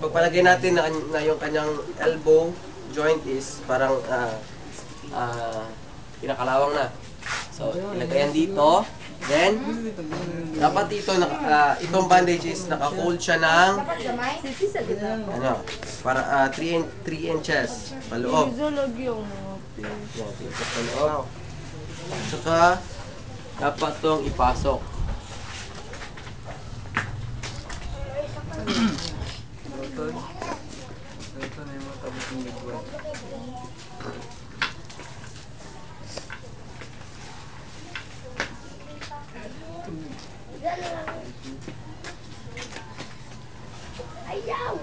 ipagpalagay natin na yung kanyang elbow joint is parang pinakalawang na. So, ilagay yan dito. Then, dapat dito, itong bandage is naka-fold siya ng ano, para 3 inches paloob. Yan, dito paloob. Tsaka, dapat itong ipasok. Ayaw!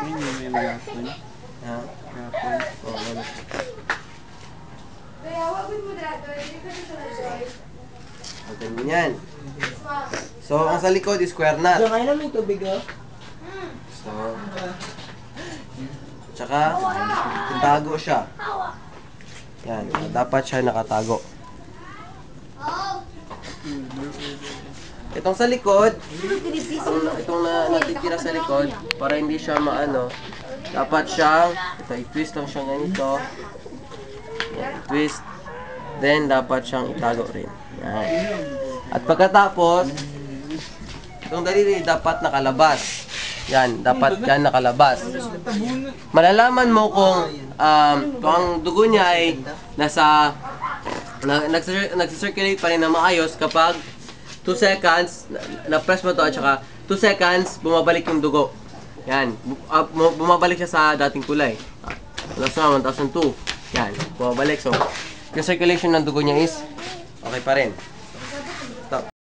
Ini may gapon. Ha? Gapon. Oo, ano. So, ganyan. So, ang sa likod is square knot. Diyan kayo namin tubig, oh. So, tsaka, itago siya. Yan, dapat siya nakatago. Itong sa likod, itong natitira sa likod, para hindi siya maano, dapat siyang, ito, i-twist lang siya ganito. Yan, i-twist. Then, dapat siyang itago rin. Yan. At pagkatapos, itong daliri dapat nakalabas. Yan, dapat yan nakalabas. Malalaman mo kung ang dugo niya ay nagsa-circulate pa rin na maayos kapag 2 seconds, na-press mo to at saka 2 seconds, bumabalik yung dugo. Yan, bumabalik siya sa dating kulay. Plus 1, 1,002. Yan, bumabalik. So, yung circulation ng dugo niya is okay pa rin.